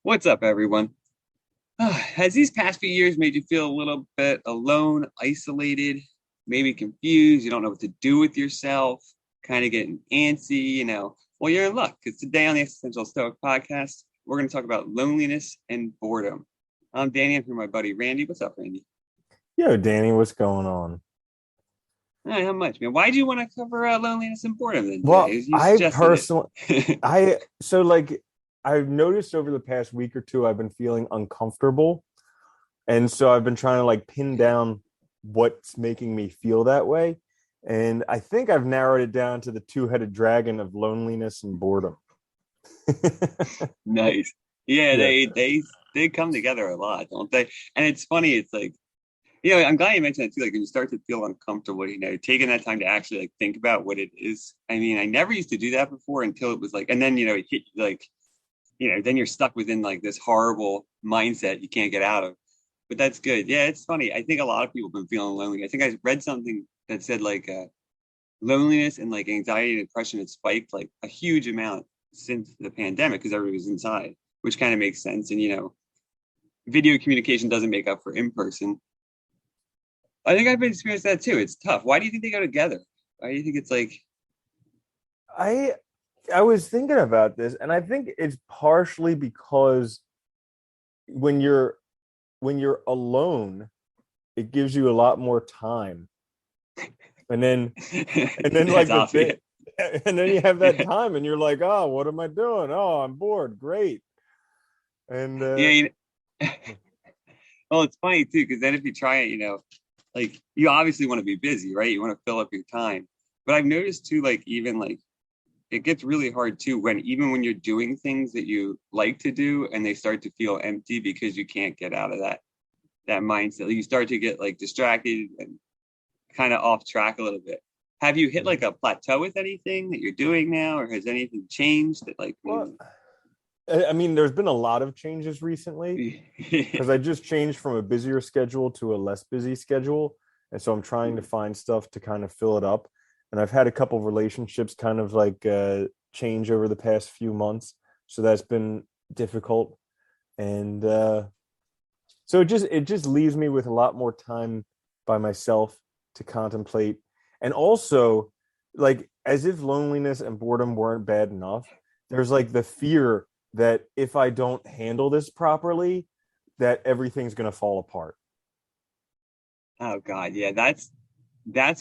What's up, everyone? Has these past few years made you feel a little bit alone, isolated, maybe confused? You don't know what to do with yourself, kind of getting antsy, Well, you're in luck because today on the Existential Stoic podcast, we're going to talk about loneliness and boredom. I'm Danny. I'm here with my buddy Randy. What's up, Randy? Yo, Danny, what's going on? All right, how much, man? Why do you want to cover loneliness and boredom then Well, today? You I suggested personally, it. I've noticed over the past week or two, I've been feeling uncomfortable. And so I've been trying to pin down what's making me feel that way. And I think I've narrowed it down to the two-headed dragon of loneliness and boredom. Nice. Yeah, Yeah. they come together a lot, don't they? And it's funny. It's like I'm glad you mentioned that too. Like when you start to feel uncomfortable, taking that time to actually think about what it is. I mean, I never used to do that before until it was like, and then it hit you like, then you're stuck within like this horrible mindset you can't get out of. But that's good. Yeah, it's funny. I think a lot of people have been feeling lonely. I think I read something that said like loneliness and like anxiety and depression had spiked like a huge amount since the pandemic because everybody was inside, which kind of makes sense. And video communication doesn't make up for in person. I think I've been experiencing that too. It's tough. Why do you think they go together? Why do you think it's like? I I was thinking about this, and I think it's partially because when you're when you're alone, it gives you a lot more time. And then and then That's like the obvious. thing and then you have that time and you're like, oh, what am I doing? Oh, I'm bored. Great. And Yeah. Well, it's funny too because then if you try it, like you obviously want to be busy, right? You want to fill up your time. But I've noticed too, like even like it gets really hard too when even when you're doing things that you like to do and they start to feel empty because you can't get out of that mindset. You start to get like distracted and kind of off track a little bit. Have you hit like a plateau with anything that you're doing now, or has anything changed that like well, maybe? I mean, there's been a lot of changes recently because I just changed from a busier schedule to a less busy schedule. And so I'm trying to find stuff to kind of fill it up. And I've had a couple of relationships kind of change over the past few months. So that's been difficult. And so it just leaves me with a lot more time by myself to contemplate. And also, like, as if loneliness and boredom weren't bad enough, there's like the fear that if I don't handle this properly, that everything's going to fall apart. Oh God, yeah, that's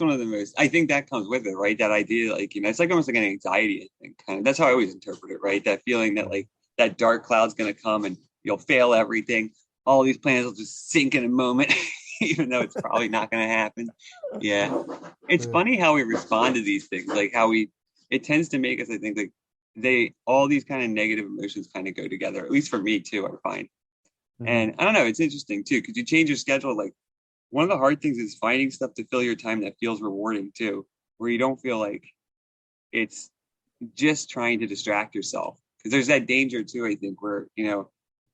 one of the most. I think that comes with it, right? That idea, like it's like almost like an anxiety. I think kind of that's how I always interpret it, right? That feeling that like that dark cloud's gonna come and you'll fail everything. All these plans will just sink in a moment, even though it's probably not gonna happen. Yeah, it's Yeah. funny how we respond to these things, like how we. It tends to make us, I think, like they all these kind of negative emotions kind of go together. At least for me too, I find. Mhm. And I don't know, it's interesting too because you change your schedule like one of the hard things is finding stuff to fill your time that feels rewarding too, where you don't feel like it's just trying to distract yourself. Because there's that danger too, I think, where,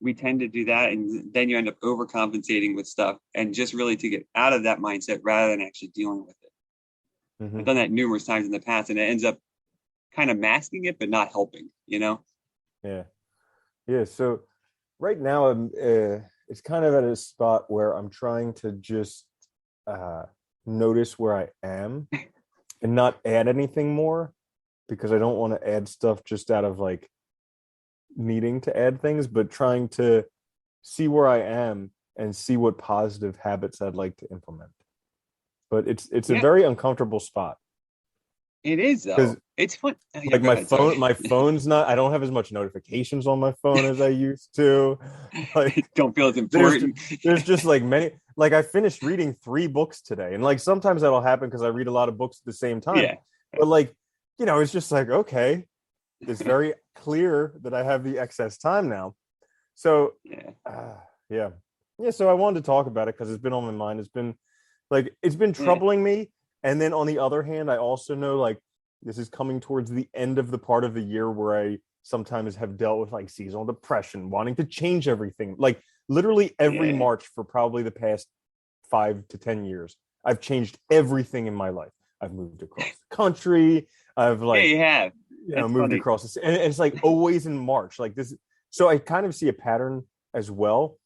we tend to do that and then you end up overcompensating with stuff and just really to get out of that mindset rather than actually dealing with it. I've Mhm. done that numerous times in the past and it ends up kind of masking it, but not helping. Yeah. Yeah. So right now, it's kind of at a spot where I'm trying to just uh, notice where I am and not add anything more because I don't want to add stuff just out of needing to add things, but trying to see where I am and see what positive habits I'd like to implement. But it's a Yeah, very uncomfortable spot it is because though. It's fun. Oh, yeah, like go ahead. Sorry. my phone's not, I don't have as much notifications on my phone as I used to. Like Don't feel it's there's important. there's just like many, like I finished reading 3 books today. And like sometimes that'll happen because I read a lot of books at the same time. Yeah. But it's just like, okay, it's very clear that I have the excess time now. So Yeah. uh, yeah. Yeah. So I wanted to talk about it because it's been on my mind. It's been Yeah. troubling me. And then on the other hand, I also know this is coming towards the end of the part of the year where I sometimes have dealt with like seasonal depression, wanting to change everything. Like literally every Yeah. March for probably the past 5 to 10 years, I've changed everything in my life. I've moved across the country. I've Yeah, you have. That's moved funny. across and it's like always in March. Like this, So I kind of see a pattern as well,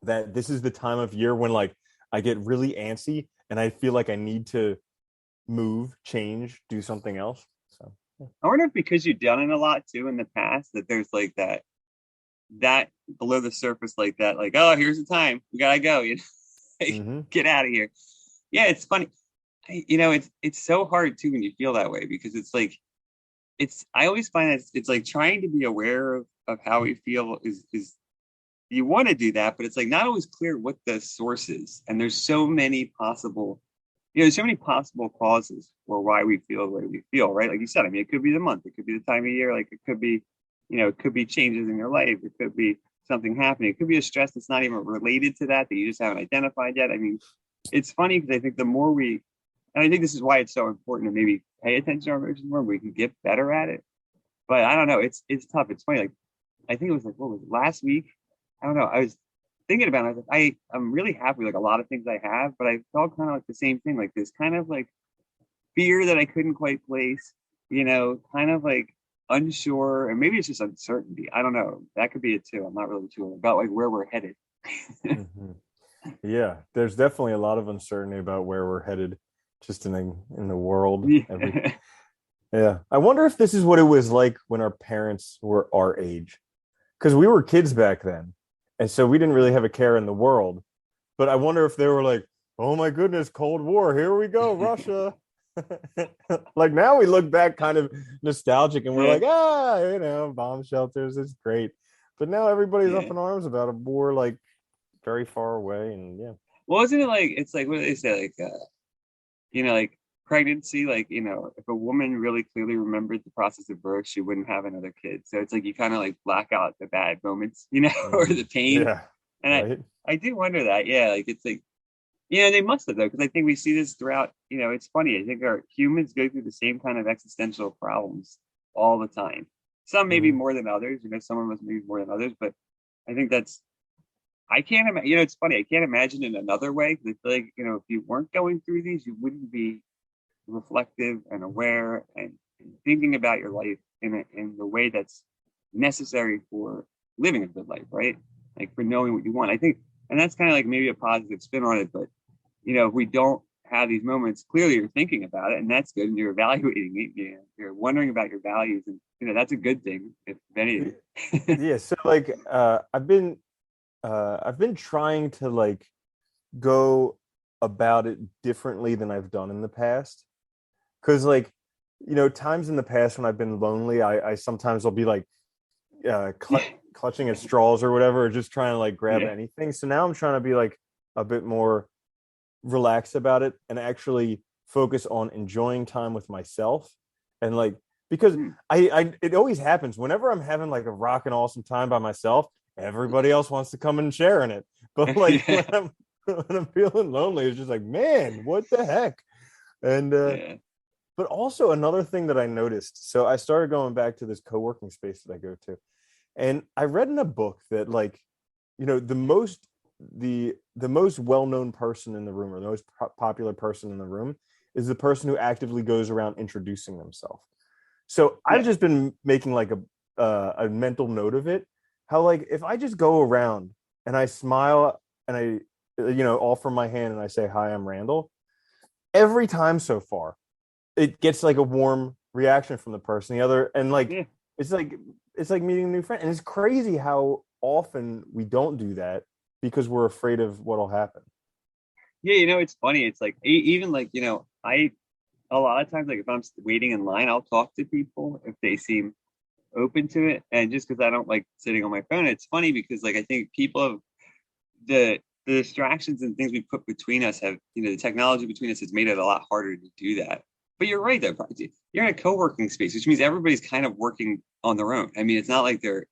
that this is the time of year when like I get really antsy and I feel like I need to move, change, do something else. So yeah. I wonder if because you've done it a lot too in the past, that there's like that below the surface, like that, like, oh, here's the time, we gotta go, like, Mm-hmm. get out of here. Yeah, it's funny. It's so hard too when you feel that way, because it's like I always find that it's like trying to be aware of how we feel is you want to do that, but it's like not always clear what the source is. And there's so many possible, there's so many possible causes for why we feel the way we feel, right? Like you said, I mean, it could be the month, it could be the time of year, like it could be, it could be changes in your life, it could be something happening, it could be a stress that's not even related to that you just haven't identified yet. I mean, it's funny because I think the more and I think this is why it's so important to maybe pay attention to our emotions more, we can get better at it. But I don't know, it's tough. It's funny, like I think it was like, what was it, last week? I don't know. I was thinking about it. I was like, I'm really happy with like a lot of things I have, but I felt kind of like the same thing, like this kind of like fear that I couldn't quite place, kind of like unsure, and maybe it's just uncertainty. I don't know. That could be it too. I'm not really sure about like where we're headed. Mm-hmm. Yeah, there's definitely a lot of uncertainty about where we're headed, just in the world. Yeah. Yeah, I wonder if this is what it was like when our parents were our age, because we were kids back then, and so we didn't really have a care in the world. But I wonder if they were like, "Oh my goodness, Cold War, here we go, Russia." Like now we look back kind of nostalgic, and we're Yeah. like, bomb shelters, it's great. But now everybody's up Yeah. in arms about a war like very far away, and yeah. Well, isn't it like, it's like, what do they say? Like, like pregnancy, like, if a woman really clearly remembered the process of birth, she wouldn't have another kid. So it's like you kind of like black out the bad moments, or the pain. Yeah, And right. I do wonder that. Yeah, like it's like, they must have though, because I think we see this throughout, it's funny. I think our humans go through the same kind of existential problems all the time. Some maybe Mhm. more than others, some of us maybe more than others, but I think I can't imagine, it's funny. I can't imagine in another way, because I feel like, if you weren't going through these, you wouldn't be reflective and aware and thinking about your life in the way that's necessary for living a good life, right? Like for knowing what you want. I think, and that's kind of like maybe a positive spin on it, but if we don't have these moments, clearly you're thinking about it, and that's good, and you're evaluating it. You're wondering about your values, and that's a good thing, if anything. Yeah, so like I've been trying to like go about it differently than I've done in the past. Cause like, times in the past when I've been lonely, I sometimes I'll be like clutching at straws or whatever, or just trying to like grab Yeah. anything. So now I'm trying to be like a bit more relaxed about it and actually focus on enjoying time with myself. And like, because Mm. I it always happens whenever I'm having like a rockin' awesome time by myself, everybody else wants to come and share in it. But like Yeah. when I'm feeling lonely, it's just like, man, what the heck? And Yeah. but also another thing that I noticed, so I started going back to this co-working space that I go to, and I read in a book that like, the most well-known person in the room, or the most popular person in the room, is the person who actively goes around introducing themselves. So I've Yeah. just been making like a mental note of it, how like if I just go around and I smile and I offer my hand and I say, hi, I'm Randall, every time so far it gets like a warm reaction from the person the other, and like Yeah. it's like it's like meeting a new friend. And it's crazy how often we don't do that because we're afraid of what'll happen. Yeah, it's funny. It's like even like, I a lot of times, like if I'm waiting in line, I'll talk to people if they seem open to it. And just because I don't like sitting on my phone, it's funny because like I think people have the distractions and things we put between us have, the technology between us has made it a lot harder to do that. But you're right though. You're in a co-working space, which means everybody's kind of working on their own. I mean, it's not like they're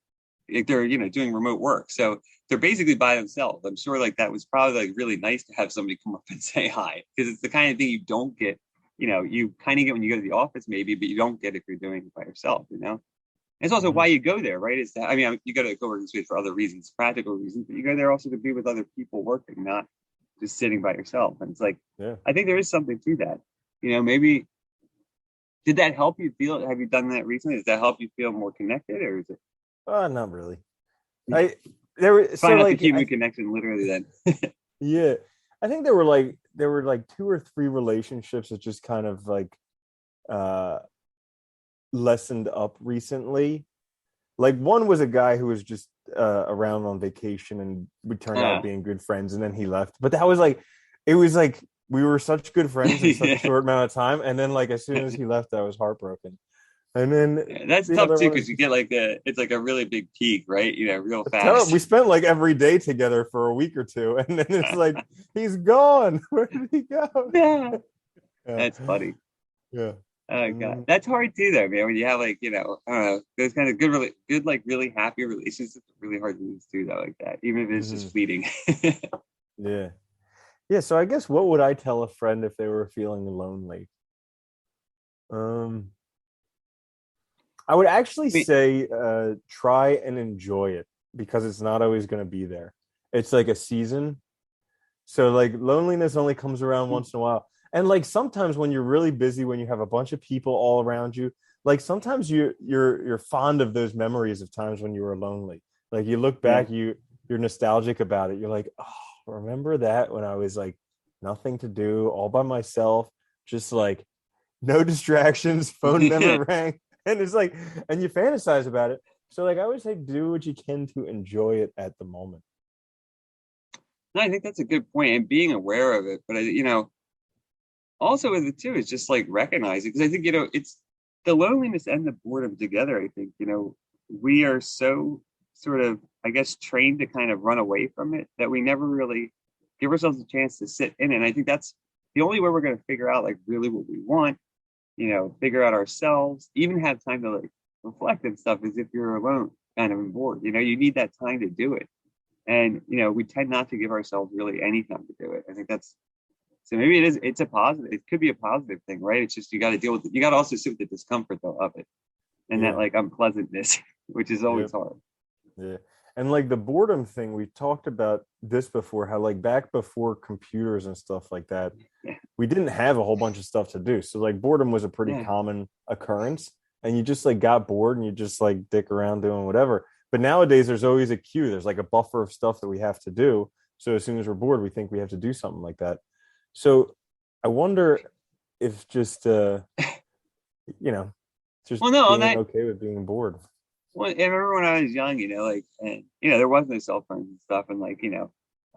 doing remote work, so they're basically by themselves. I'm sure like that was probably like really nice to have somebody come up and say hi, because it's the kind of thing you don't get, you kind of get when you go to the office maybe, but you don't get if you're doing it by yourself. It's also why Mhm. you go there, right? Is that, I mean, you go to the co-working space for other reasons, practical reasons, but you go there also to be with other people working, not just sitting by yourself. And it's like, Yeah. I think there is something to that. Maybe did that help you feel? Have you done that recently? Does that help you feel more connected, or is it? Not really. I there were It's so finding out the like human connection literally then. yeah, I think there were like two or three relationships that just kind of like uh lessened up recently. Like one was a guy who was just around on vacation and we turned out Oh. being good friends and then he left. But that was like it was like we were such good friends in such a Yeah. short amount of time and then like as soon as he left I was heartbroken. And then Yeah, that's the tough other too one is because you just get like it's like a really big peak, right? Real terrible. We fast. spent like every day together for a week or two and then it's like he's gone. Where did he go? Yeah, Yeah. that's funny. Yeah. Oh god, Mm, that's hard too, though, man. When you have like I don't know, those kind of good like really happy relationships, are really hard to lose too, though, like that, even if it's just mhm. fleeting. Yeah. Yeah. So I guess what would I tell a friend if they were feeling lonely? Um, I would actually I mean, say try and enjoy it because it's not always going to be there. It's like a season. So like loneliness only comes around once in a while. And like sometimes when you're really busy, when you have a bunch of people all around you, like sometimes you're fond of those memories of times when you were lonely. Like you look yeah, back, you're nostalgic about it. You're like, oh, remember that when I was like nothing to do, all by myself, just like no distractions, phone yeah. never rang. And it's like, and you fantasize about it. So like I would say do what you can to enjoy it at the moment. No, I think that's a good point, and being aware of it. But also with it too is just like recognizing because I think it's the loneliness and the boredom together. I think we are so sort of I guess trained to kind of run away from it that we never really give ourselves a chance to sit in it. And I think that's the only way we're going to figure out like really what we want, figure out ourselves, even have time to like reflect and stuff is if you're alone, kind of and bored. You need that time to do it. And we tend not to give ourselves really any time to do it. I think that's so maybe it's a positive, it could be a positive thing, right? It's just you got to deal with it. You got to also sit with the discomfort though of it and that Yeah. like unpleasantness, which is Yeah. always hard. Yeah. And like the boredom thing, we talked about this before, how like back before computers and stuff like that, Yeah. we didn't have a whole bunch of stuff to do. So like boredom was a pretty Yeah. common occurrence. And you just like got bored and you just like dick around doing whatever. But nowadays there's always a queue. There's like a buffer of stuff that we have to do. So as soon as we're bored, we think we have to do something like that. So I wonder if just you know, just Well, no, on being that, okay with being bored. well, I remember when I was young, like, and there was no cell phones and stuff, and like,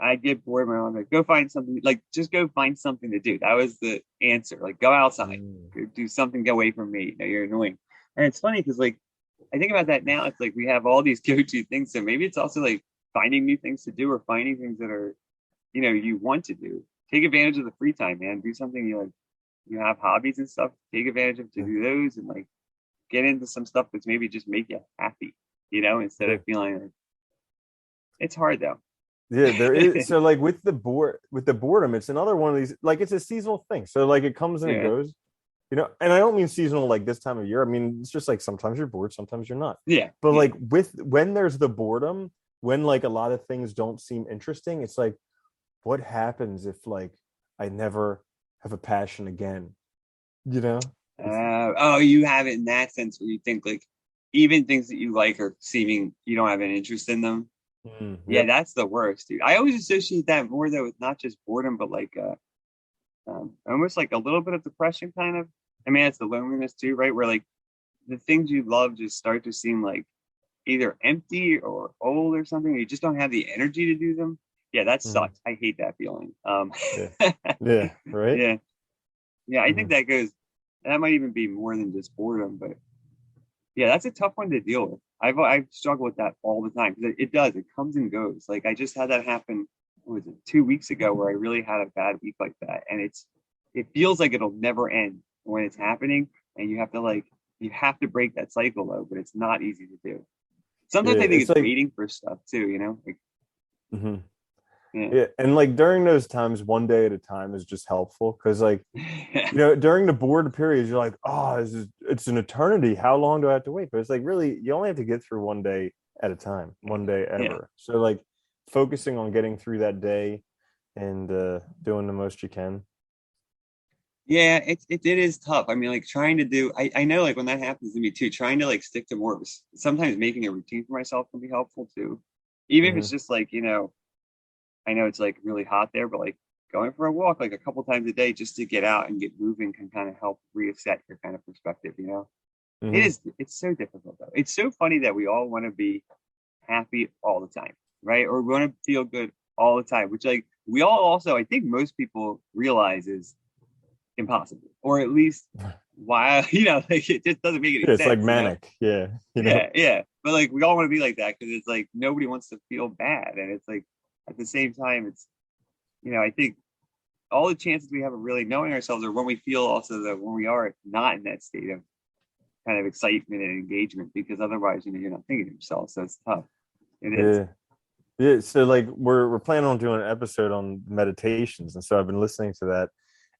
I'd get bored. My mom like, go find something, like, just go find something to do. That was the answer. Like, go outside, Mm. go do something, get away from me. You're annoying. And it's funny because, like, I think about that now. It's like we have all these go-to things, so maybe it's also like finding new things to do or finding things that are, you want to do. Take advantage of the free time, man. Do something you like. You have hobbies and stuff. Take advantage of to do those and like get into some stuff that's maybe just make you happy, instead Yeah. of feeling like it's hard though. Yeah, there is. So like with the boredom, it's another one of these, like it's a seasonal thing. So like it comes and it Yeah. goes, and I don't mean seasonal like this time of year. I mean, it's just like sometimes you're bored, sometimes you're not. Yeah. But Yeah. like with when there's the boredom, when like a lot of things don't seem interesting, it's like, what happens if like I never have a passion again? You know? It's Oh, you have it in that sense where you think like even things that you like are seeming you don't have an interest in them. Yeah, yep. that's the worst, dude. I always associate that more though with not just boredom, but like almost like a little bit of depression, kind of. I mean, it's the loneliness too, right? Where like the things you love just start to seem like either empty or old or something. You just don't have the energy to do them. Yeah, that Mhm. sucks. I hate that feeling. Yeah. Yeah. Right. Yeah, yeah. I think Mhm. that goes. That might even be more than just boredom, but yeah, that's a tough one to deal with. I've struggled with that all the time because it does. It comes and goes. Like I just had that happen. What was it 2 weeks ago where I really had a bad week like that, and it feels like it'll never end when it's happening, and you have to break that cycle though, but it's not easy to do. Yeah. Sometimes I think It's it's like, waiting for stuff too. Like mhm. yeah. Yeah. And like during those times, one day at a time is just helpful because like during the bored periods, you're like, oh, it's an eternity. How long do I have to wait? But it's like really, you only have to get through one day at a time, one day Yeah. ever. So like focusing on getting through that day and doing the most you can. Yeah, it is tough. I mean, like trying to do, I know like when that happens to me too, trying to like stick to more, sometimes making a routine for myself can be helpful too. Even if it's Hmm. just like, I know it's like really hot there, but like going for a walk like a couple times a day just to get out and get moving can kind of help reset your kind of perspective. Hmm. It's so difficult though. It's so funny that we all want to be happy all the time, right? Or we want to feel good all the time, which like we all also, I think most people realize is impossible, or at least why, like it just doesn't make any Yeah, it's like sense. manic. Yeah, Yeah. But like we all want to be like that because it's like nobody wants to feel bad. And it's like at the same time, I think all the chances we have of really knowing ourselves are when we feel also that when we are not in that state of kind of excitement and engagement, because otherwise, you're not thinking of yourself. So it's tough. It is. yeah, yeah. So like we're planning on doing an episode on meditations, and so I've been listening to that,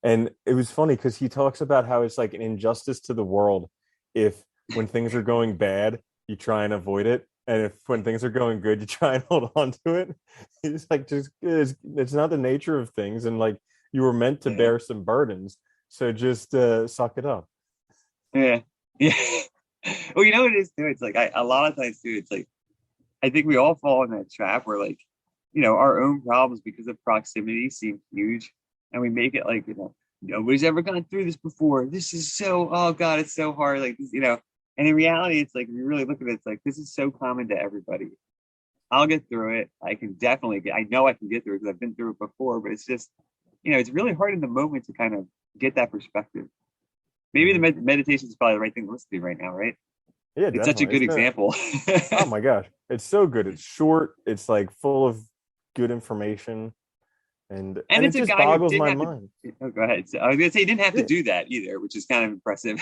and it was funny because he talks about how it's like an injustice to the world if when things are going bad you try and avoid it, and if when things are going good you try and hold on to it. He's like, just it's not the nature of things, and like you were meant to Yeah. bear some burdens, so just suck it up. Yeah. Yeah. Well, you know what it is too? It's like a lot of times too, it's like I think we all fall in that trap where like, our own problems because of proximity seem huge. And we make it like, nobody's ever gone through this before. This is so, oh God, it's so hard. Like this. And in reality, it's like if you really look at it, it's like this is so common to everybody. I'll get through it. I know I can get through it because I've been through it before, but it's just, it's really hard in the moment to kind of get that perspective. Maybe the Hmm. meditation is probably the right thing to listen to right now, right? Yeah, It's such a definitely. good It's been, example. oh my gosh, it's so good. It's short. It's like full of good information, and And it it's a just guy who boggles didn't my have to. mind. Oh, go ahead. So I was gonna say he didn't have to Yeah, do that either, which is kind of impressive.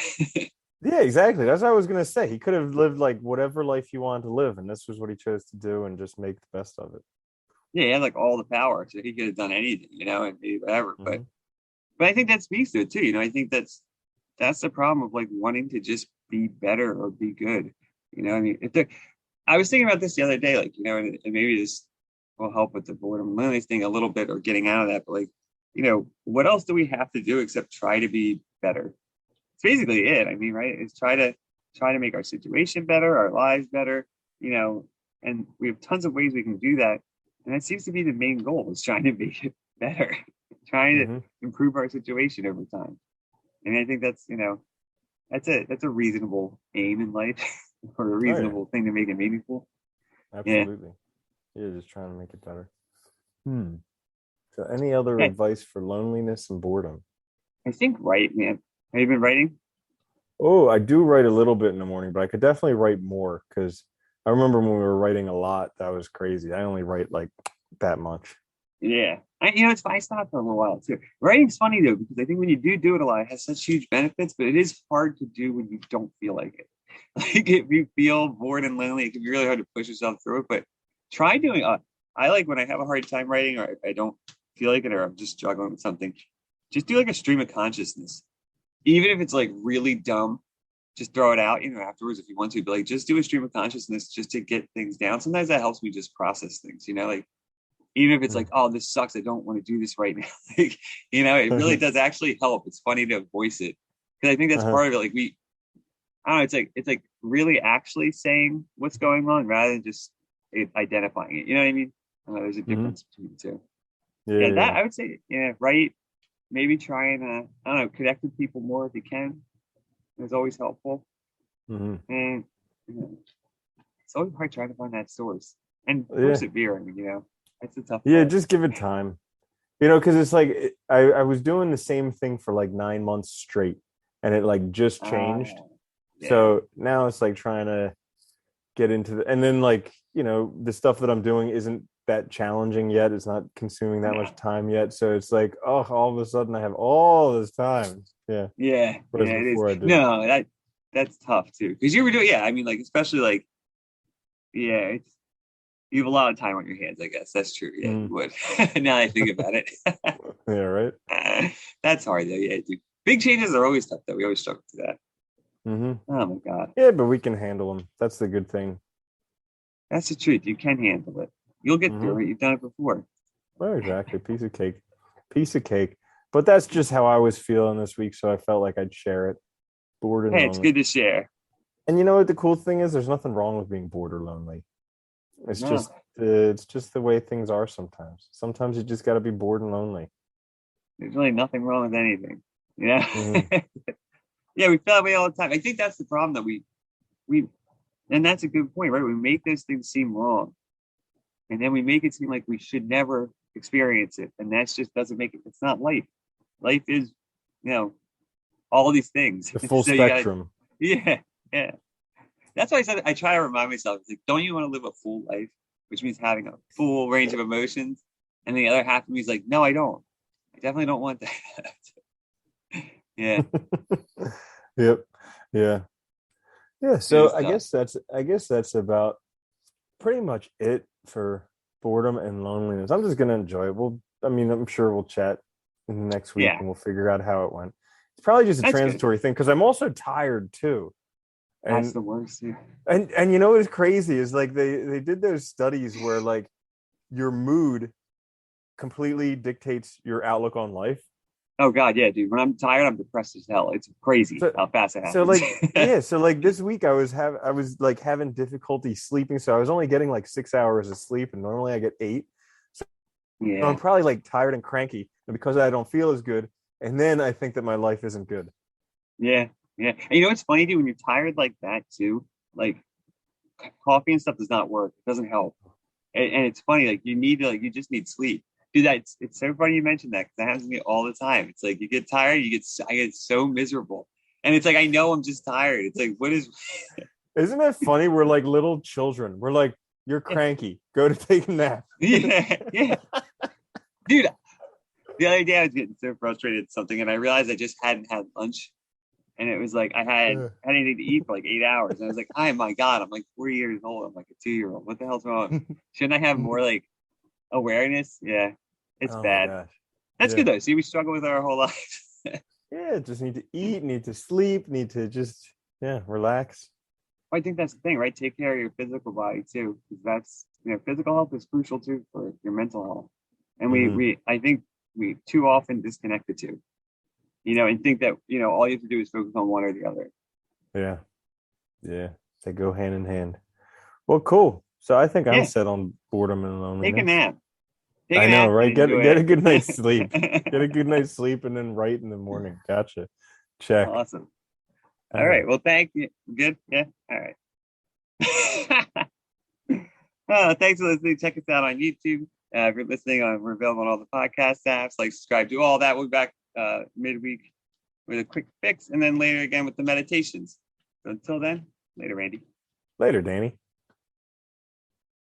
yeah, exactly. That's what I was gonna say. He could have lived like whatever life he wanted to live, and this was what he chose to do, and just make the best of it. Yeah, he had like all the power, so he could have done anything, and maybe whatever. But Hmm. but I think that speaks to it too. I think that's the problem of like wanting to just be better or be good. I mean, I was thinking about this the other day, like and maybe this will help with the boredom and loneliness thing a little bit or getting out of that. But like, what else do we have to do except try to be better? It's basically it. I mean, right? Is try to make our situation better, our lives better, you know, and we have tons of ways we can do that. And that seems to be the main goal is trying to make it better, trying to Hmm. improve our situation over time. And I think that's a reasonable aim in life or a Oh yeah, reasonable thing to make it meaningful. Yeah. absolutely. Yeah, just trying to make it better. Hmm. So, any other Yeah. advice for loneliness and boredom? I think right, man. Have you been writing? Oh, I do write a little bit in the morning, but I could definitely write more because I remember when we were writing a lot, that was crazy. I only write like that much. Yeah. It's I stopped for a little while too. Writing's funny though, because I think when you do it a lot, it has such huge benefits, but it is hard to do when you don't feel like it. Like if you feel bored and lonely, it can be really hard to push yourself through it. But try doing I like when I have a hard time writing or I don't feel like it or I'm just struggling with something, just do like a stream of consciousness. Even if it's like really dumb, just throw it out, afterwards if you want to, but like just do a stream of consciousness just to get things down. Sometimes that helps me just process things, like even if it's like, oh, this sucks, I don't want to do this right now. Like, it really does actually help. It's funny to voice it because I think that's Uh-huh. part of it. Like I don't know, it's like really actually saying what's going on rather than just identifying it. You know what I mean? There's a Hmm. difference between the two. Yeah, Yeah, yeah, that yeah. I would say, yeah, right. Maybe try and I don't know, connect with people more if you can. It's always helpful. Hmm. And it's always hard trying to find that source and Yeah, persevere. I mean, that's the tough yeah. part. Just give it time, because it's like I was doing the same thing for like 9 months straight, and it like just changed. Yeah. So now it's like trying to get into and then like the stuff that I'm doing isn't that challenging yet. It's not consuming that No. much time yet. So it's like, oh, all of a sudden I have all this time. Yeah. Yeah. Whereas Yeah. It is. before I didn't. No, that's tough too because you were doing. Yeah. I mean, like especially like yeah, you have a lot of time on your hands. I guess that's true. Yeah, Mm. you would. Now that I think about it, Yeah, right. that's hard though. Yeah, dude. Big changes are always tough though. We always struggle with that. Hmm. Oh my god, Yeah, but we can handle them. That's the good thing. that's the truth. You can handle it. You'll get Hmm. through it. You've done it before. Well, exactly. Piece of cake. Piece of cake. But that's just how I was feeling this week. So I felt like I'd share it. Bored and Hey, it's lonely. good to share. And you know what the cool thing is? There's nothing wrong with being bored or lonely. It's No. just just the way things are sometimes. Sometimes you just got to be bored and lonely. There's really nothing wrong with anything. Yeah. Mhm. Yeah, we feel that way all the time. I think that's the problem that we and that's a good point, right? We make those things seem wrong. And then we make it seem like we should never experience it. And that's just doesn't make it, it's not life. Life is, all these things. The full So you gotta, spectrum. yeah, yeah. That's why I said I try to remind myself, it's like, don't you want to live a full life? Which means having a full range of emotions. And the other half of me is like, no, I don't. I definitely don't want that. Yeah. Yep. Yeah. Yeah. So I Tough. guess that's about pretty much it for boredom and loneliness. I'm just gonna enjoy it. I'm sure we'll chat next week Yeah. and we'll figure out how it went. It's probably just a That's good. transitory thing because I'm also tired too. That's And the worst. Yeah. and you know what's crazy is like they did those studies where like your mood completely dictates your outlook on life. Oh God, yeah, dude. When I'm tired, I'm depressed as hell. It's crazy So how fast it so happens. like yeah, so like this week I was like having difficulty sleeping. So I was only getting like 6 hours of sleep and normally I get 8. So I'm Yeah. probably like tired and cranky and because I don't feel as good. And then I think that my life isn't good. Yeah. Yeah. And you know what's funny, dude? When you're tired like that too, like coffee and stuff does not work. It doesn't help. And it's funny, like you need to, like, you just need sleep. Dude, it's so funny you mentioned that because that happens to me all the time. It's like you get tired, I get so miserable. And it's like I know I'm just tired. It's like, what is Isn't it funny? We're like little children. We're like, you're cranky. Go to take a nap. yeah, yeah. Dude, the other day I was getting so frustrated at something and I realized I just hadn't had lunch. And it was like I had anything to eat for like 8 hours. And I was like, oh my God, I'm like 4 years old. I'm like a 2-year-old. What the hell's wrong? Shouldn't I have more like awareness? Yeah, it's Oh my bad. gosh. That's Yeah. good though. See, we struggle with our whole life. Yeah, just need to eat, need to sleep, need to just relax. I think that's the thing, right? Take care of your physical body too, because that's physical health is crucial too for your mental health. And Hmm. I think we too often disconnect the two, and think that all you have to do is focus on one or the other. Yeah. Yeah. They go hand in hand. Well, cool. So I think I'm Yeah, set on boredom and take a loneliness. nap. Take I a know, nap and right? enjoy Get a good night's sleep. Get a it. good night's sleep and then write in the morning. Gotcha. Check. Awesome. All All right. right. Well, thank you. Good. Yeah. All right. Thanks for listening. Check us out on YouTube. If you're listening, we're available on all the podcast apps. Like, subscribe, do all that. We'll be back midweek with a quick fix, and then later again with the meditations. So until then, later, Randy. Later, Danny.